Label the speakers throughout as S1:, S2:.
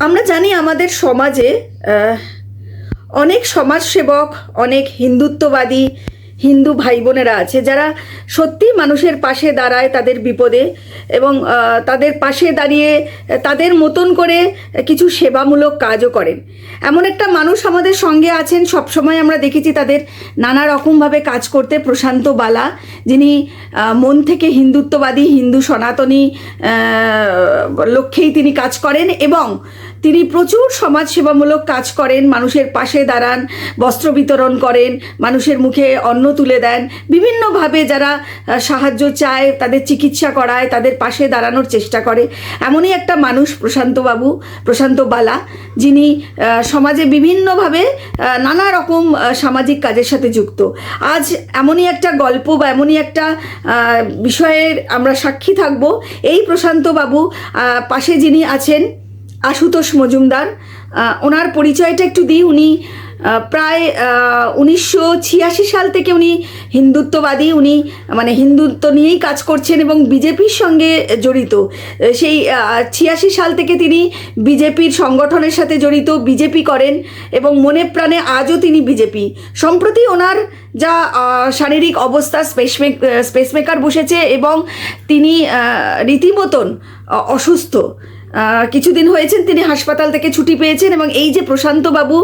S1: আমরা জানি আমাদের সমাজে অনেক সমাজসেবক, অনেক হিন্দুত্ববাদী হিন্দু ভাই বোনেরা আছে যারা সত্যি মানুষের পাশে দাঁড়ায় তাদের বিপদে, এবং তাদের পাশে দাঁড়িয়ে তাদের মতন করে কিছু সেবামূলক কাজও করেন। এমন একটা মানুষ আমাদের সঙ্গে আছেন, সবসময় আমরা দেখেছি তাদের নানা রকমভাবে কাজ করতে, প্রশান্ত বালা, যিনি মন থেকে হিন্দুত্ববাদী, হিন্দু সনাতনী লক্ষ্যেই তিনি কাজ করেন এবং তিনি প্রচুর সমাজসেবামূলক কাজ করেন, মানুষের পাশে দাঁড়ান, বস্ত্র বিতরণ করেন, মানুষের মুখে অন্ন তুলে দেন, বিভিন্নভাবে যারা সাহায্য চায় তাদের চিকিৎসা করায়, তাদের পাশে দাঁড়ানোর চেষ্টা করে। এমনই একটা মানুষ প্রশান্ত বালা, যিনি সমাজে বিভিন্নভাবে নানা রকম সামাজিক কাজের সাথে যুক্ত। আজ এমনই একটা গল্প বা এমনই একটা বিষয়ের আমরা সাক্ষী থাকব। এই প্রশান্তবাবু পাশে যিনি আছেন আশুতোষ মজুমদার, ওনার পরিচয়টা একটু দিই। উনি প্রায় 1986 সাল থেকে উনি হিন্দুত্ববাদী, উনি মানে হিন্দুত্ব নিয়েই কাজ করছেন এবং বিজেপির সঙ্গে জড়িত। সেই 86 সাল থেকে তিনি বিজেপির সংগঠনের সাথে জড়িত, বিজেপি করেন এবং মনে প্রাণে আজও তিনি বিজেপি। সম্প্রতি ওনার যা শারীরিক অবস্থা, স্পেসমেকার বসেছে এবং তিনি রীতিমতন অসুস্থ। কিছুদিন হয়েছেন তিনি হাসপাতাল থেকে ছুটি পেয়েছেন এবং এই যে প্রশান্তবাবু,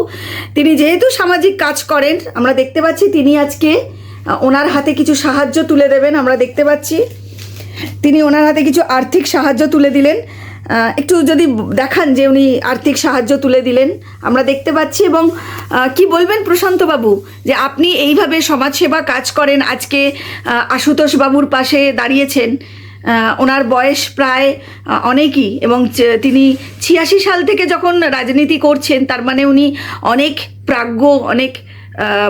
S1: তিনি যেহেতু সামাজিক কাজ করেন, আমরা দেখতে পাচ্ছি তিনি আজকে ওনার হাতে কিছু সাহায্য তুলে দেবেন। আমরা দেখতে পাচ্ছি তিনি ওনার হাতে কিছু আর্থিক সাহায্য তুলে দিলেন। একটু যদি দেখান যে উনি আর্থিক সাহায্য তুলে দিলেন, আমরা দেখতে পাচ্ছি। এবং কি বলবেন প্রশান্তবাবু, যে আপনি এইভাবে সমাজসেবা কাজ করেন, আজকে আশুতোষ বাবুর পাশে দাঁড়িয়েছেন। ওনার বয়স প্রায় অনেকই এবং তিনি 86 সাল থেকে যখন রাজনীতি করছেন, তার মানে উনি অনেক প্রাজ্ঞ, অনেক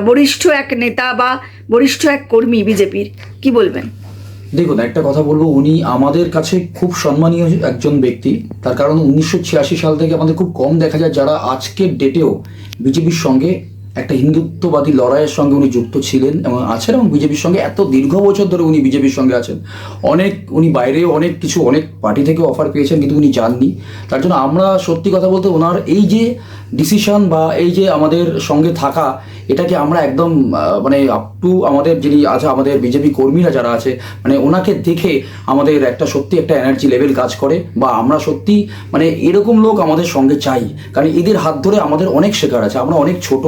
S1: বরিষ্ঠ এক নেতা বা বরিষ্ঠ এক কর্মী বিজেপির। কি বলবেন?
S2: দেখুন, একটা কথা বলবো, উনি আমাদের কাছে খুব সম্মানীয় একজন ব্যক্তি। তার কারণ 1986 সাল থেকে আমাদের খুব কম দেখা যায় যারা আজকের ডেটেও বিজেপির সঙ্গে একটা হিন্দুত্ববাদী লড়াইয়ের সঙ্গে উনি যুক্ত ছিলেন এবং আছেন, এবং বিজেপির সঙ্গে এত দীর্ঘ বছর ধরে উনি বিজেপির সঙ্গে আছেন। উনি বাইরেও অনেক পার্টি থেকে অফার পেয়েছেন, কিন্তু উনি যাননি। তার জন্য আমরা সত্যি কথা বলতে ওনার এই যে ডিসিশন বা এই যে আমাদের সঙ্গে থাকা, এটাকে আমরা একদম মানে আপ টু আমাদের যিনি আছে, আমাদের বিজেপি কর্মীরা যারা আছে, মানে ওনাকে দেখে আমাদের সত্যি একটা এনার্জি লেভেল কাজ করে। বা আমরা সত্যি মানে এরকম লোক আমাদের সঙ্গে চাই, কারণ এদের হাত ধরে আমাদের অনেক শেখার আছে। আমরা অনেক ছোট,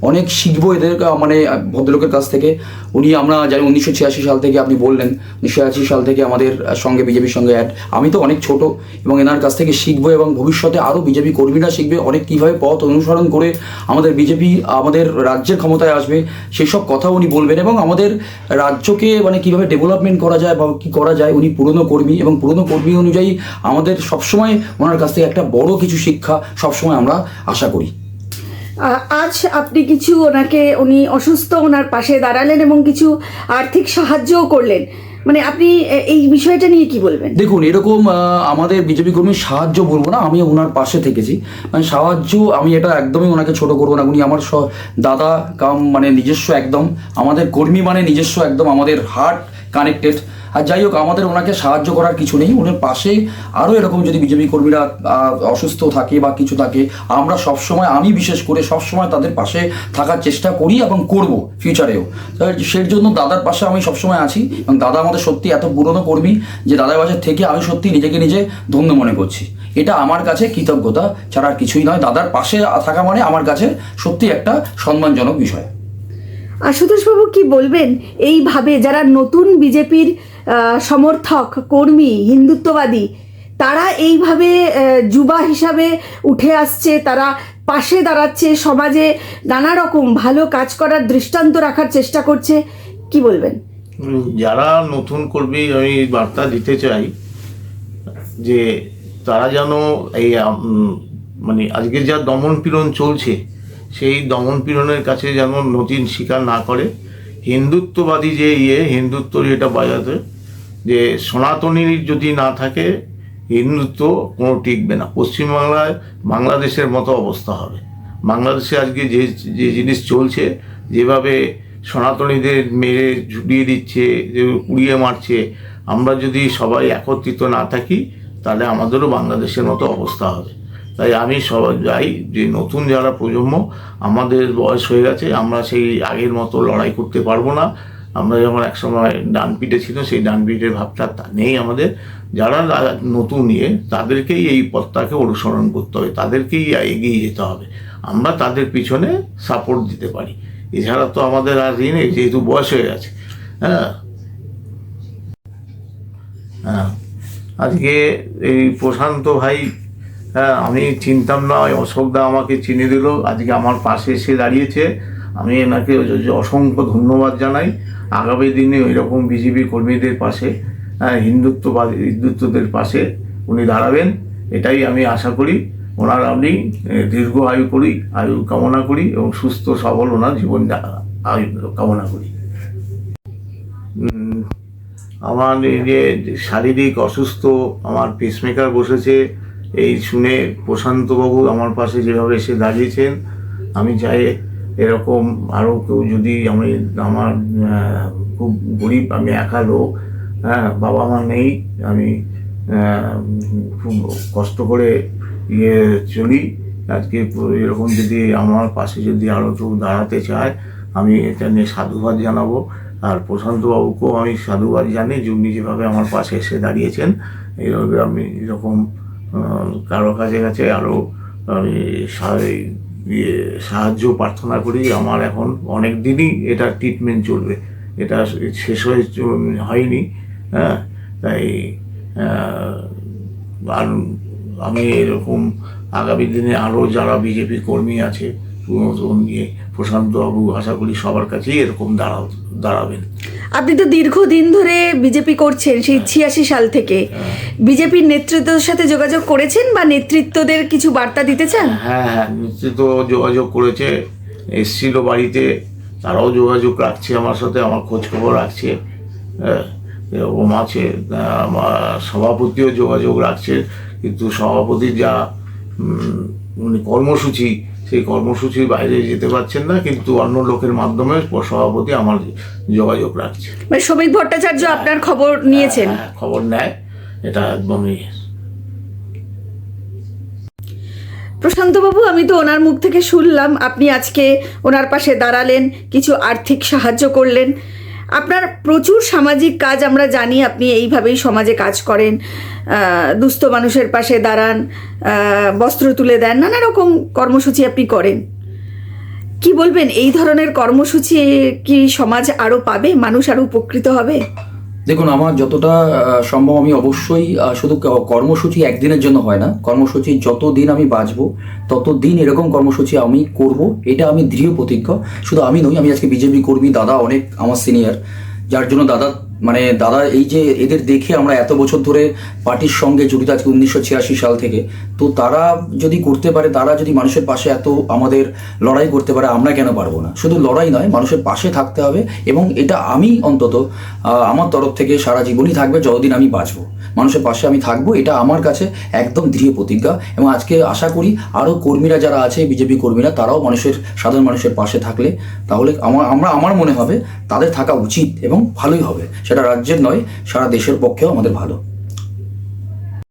S2: অনেক শিখবো এদের মানে ভদ্রলোকের কাছ থেকে। আমরা জানি 1986 সাল থেকে, আপনি বললেন 1986 সাল থেকে আমাদের সঙ্গে বিজেপির সঙ্গে অ্যাড। আমি তো অনেক ছোট এবং এনার কাছ থেকে শিখবো এবং ভবিষ্যতে আরও বিজেপি কর্মীরা শিখবে অনেক কীভাবে পথ অনুসরণ করে আমাদের বিজেপি আমাদের রাজ্যের ক্ষমতায় আসবে, সেসব কথা উনি বলবেন। এবং আমাদের রাজ্যকে মানে কীভাবে ডেভেলপমেন্ট করা যায় বা কী করা যায়, উনি পুরনো কর্মী এবং পুরনো কর্মী অনুযায়ী আমাদের সবসময় ওনার কাছ থেকে একটা বড় কিছু শিক্ষা সবসময় আমরা আশা করি।
S1: আজ আপনি কিছু উনি অসুস্থ, ওনার পাশে দাঁড়ালেন এবং কিছু আর্থিক সাহায্যও করলেন, মানে আপনি এই বিষয়টা নিয়ে কি বলবেন?
S2: দেখুন, এরকম আমাদের বিজেপি কর্মীর সাহায্য বলবো না, আমি ওনার পাশে থেকেছি। মানে সাহায্য, আমি এটা একদমই ওনাকে ছোট করবো না। উনি আমার দাদা কাম, মানে নিজস্ব একদম আমাদের কর্মী, মানে নিজস্ব একদম আমাদের হার্ট কানেক্টেড। আর যাই হোক, আমাদের ওনাকে সাহায্য করার কিছু নেই। ওনার পাশে আরও এরকম যদি বিজেপি কর্মীরা অসুস্থ থাকে বা কিছু থাকে, আমরা সবসময়, আমি বিশেষ করে সবসময় তাদের পাশে থাকার চেষ্টা করি এবং করব ফিউচারেও। সেই জন্য দাদার পাশে আমি সবসময় আছি এবং দাদা আমাদের সত্যি এত পুরনো কর্মী যে দাদার পাশে থেকে আমি সত্যি নিজেকে নিজে ধন্য মনে করছি। এটা আমার কাছে কৃতজ্ঞতা ছাড়া আর কিছুই নয়। দাদার পাশে থাকা মানে আমার কাছে সত্যি একটা সম্মানজনক বিষয়।
S1: আশুতোষবাবু কি বলবেন, এইভাবে যারা নতুন বিজেপির সমর্থক, কর্মী, হিন্দুত্ববাদী, তারা এইভাবে যুবা হিসাবে উঠে আসছে, তারা পাশে দাঁড়াচ্ছে, সমাজে নানা রকম ভালো কাজ করার দৃষ্টান্ত রাখার চেষ্টা করছে, কি বলবেন?
S3: যারা নতুন কর্মী, আমি বার্তা দিতে চাই যে তারা যেন এই মানে আজকে যা দমন পীড়ন চলছে, সেই দমন পীড়নের কাছে যেন নতুন স্বীকার না করে। হিন্দুত্ববাদী যে হিন্দুত্বর এটা বাজাতে, যে সনাতনীর যদি না থাকে হিন্দুত্ব কোনো টিকবে না। পশ্চিমবাংলায় বাংলাদেশের মতো অবস্থা হবে। বাংলাদেশে আজকে যে জিনিস চলছে, যেভাবে সনাতনীদের মেরে ঝুলিয়ে দিচ্ছে, যে উড়িয়ে মারছে, আমরা যদি সবাই একত্রিত না থাকি তাহলে আমাদেরও বাংলাদেশের মতো অবস্থা হবে। তাই আমি সবাই যাই যে নতুন যারা প্রজন্ম, আমাদের বয়স হয়ে গেছে, আমরা সেই আগের মতো লড়াই করতে পারবো না। আমরা যেমন একসময় ডান পিঠে ছিল, সেই ডান পিঠের ভাবটা নেই আমাদের। যারা নতুন তাদেরকেই এই পথটাকে অনুসরণ করতে হবে, তাদেরকেই এগিয়ে যেতে হবে। আমরা তাদের পিছনে সাপোর্ট দিতে পারি, এছাড়া তো আমাদের আর নেই, যেহেতু বয়স হয়ে গেছে। হ্যাঁ, হ্যাঁ, আজকে এই প্রশান্ত ভাই, হ্যাঁ, আমি চিনতাম না, অশোকদা আমাকে চিনে দিল, আজকে আমার পাশে এসে দাঁড়িয়েছে। আমি এনাকে অসংখ্য ধন্যবাদ জানাই। আগামী দিনে ওই রকম বিজেপি কর্মীদের পাশে, হ্যাঁ, হিন্দুত্বদের পাশে উনি দাঁড়াবেন, এটাই আমি আশা করি। ওনার আমি দীর্ঘ আয়ু কামনা করি এবং সুস্থ সবল ওনার জীবন আয়ু কামনা করি। আমার এই যে শারীরিক অসুস্থ, আমার পেসমেকার বসেছে, এই শুনে প্রশান্তবাবু আমার পাশে যেভাবে এসে দাঁড়িয়েছেন, আমি চাই এরকম আরও কেউ যদি, আমার খুব গরিব, আমি একা লোক, হ্যাঁ, বাবা মা নেই, আমি খুব কষ্ট করে চলি। আজকে এরকম যদি আমার পাশে যদি আরও কেউ দাঁড়াতে চায়, আমি এটা নিয়ে সাধুবাদ জানাবো। আর প্রশান্তবাবুকেও আমি সাধুবাদ জানি যে উনি যেভাবে আমার পাশে এসে দাঁড়িয়েছেন। এইভাবে আমি এরকম কারো কাছে আরও আমি সাহায্য প্রার্থনা করি। আমার এখন অনেক দিনই এটা ট্রিটমেন্ট চলবে, এটা শেষ হয়নি। হ্যাঁ, তাই আর আমি এরকম আগামী দিনে আরও যারা বিজেপি কর্মী আছে নিয়ে প্রশান্তবাবু আশা করি সবার কাছেই এরকম দাঁড়াবেন।
S1: আপনি তো দীর্ঘদিন ধরে বিজেপি করছেন, সেই 86 সাল থেকে। বিজেপির নেতৃত্বের সাথে যোগাযোগ করেছেন বা নেতৃত্বদের কিছু বার্তা দিতে চান?
S3: হ্যাঁ, নেতৃত্ব যোগাযোগ করেছে, এসছিল বাড়িতে, তারাও যোগাযোগ রাখছে আমার সাথে, আমার খোঁজ খবর রাখছে। এরকম আছে, আমার সভাপতিও যোগাযোগ রাখছে, কিন্তু সভাপতির যা কর্মসূচি, সেই কর্মসূচির বাইরে যেতে পারছেন না, কিন্তু অন্য লোকের মাধ্যমে সভাপতি আমার যোগাযোগ রাখছে।
S1: মানে শ্রমিক ভট্টাচার্য আপনার খবর নিয়েছেন?
S3: হ্যাঁ, খবর নেয়, এটা একদমই।
S1: প্রশান্তবাবু, আমি তো ওনার মুখ থেকে শুনলাম আপনি আজকে ওনার পাশে দাঁড়ালেন, কিছু আর্থিক সাহায্য করলেন। আপনার প্রচুর সামাজিক কাজ আমরা জানি, আপনি এইভাবেই সমাজে কাজ করেন, দুস্থ মানুষের পাশে দাঁড়ান, বস্ত্র তুলে দেন, নানা রকম কর্মসূচি আপনি করেন। কি বলবেন, এই ধরনের কর্মসূচি কি সমাজ আরও পাবে, মানুষ আরও উপকৃত হবে?
S2: দেখুন, আমার যতটা সম্ভব আমি অবশ্যই, শুধু কর্মসূচি একদিনের জন্য হয় না, কর্মসূচি যতদিন আমি বাঁচবো ততদিন এরকম কর্মসূচি আমি করব, এটা আমি দৃঢ় প্রতিজ্ঞ। শুধু আমি নই, আমি আজকে বিজেপি কর্মী, দাদা অনেক আমার সিনিয়র, যার জন্য দাদা এই যে এদের দেখে আমরা এত বছর ধরে পার্টির সঙ্গে জড়িত আজকে 1986 সাল থেকে। তো তারা যদি করতে পারে, তারা যদি মানুষের পাশে এত আমাদের লড়াই করতে পারে, আমরা কেন পারবো না? শুধু লড়াই নয়, মানুষের পাশে থাকতে হবে, এবং এটা আমি অন্তত আমার তরফ থেকে সারা জীবনই থাকবে, যতদিন আমি বাঁচবো মানুষের পাশে আমি থাকবো, এটা আমার কাছে একদম দৃঢ় প্রতিজ্ঞা। এবং আজকে আশা করি আরও কর্মীরা যারা আছে, বিজেপি কর্মীরা, তারাও সাধারণ মানুষের পাশে থাকলে তাহলে আমার মনে হবে তাদের থাকা উচিত এবং ভালোই হবে। সেটা রাজ্যের নয়, সারা দেশের পক্ষেও আমাদের ভালো।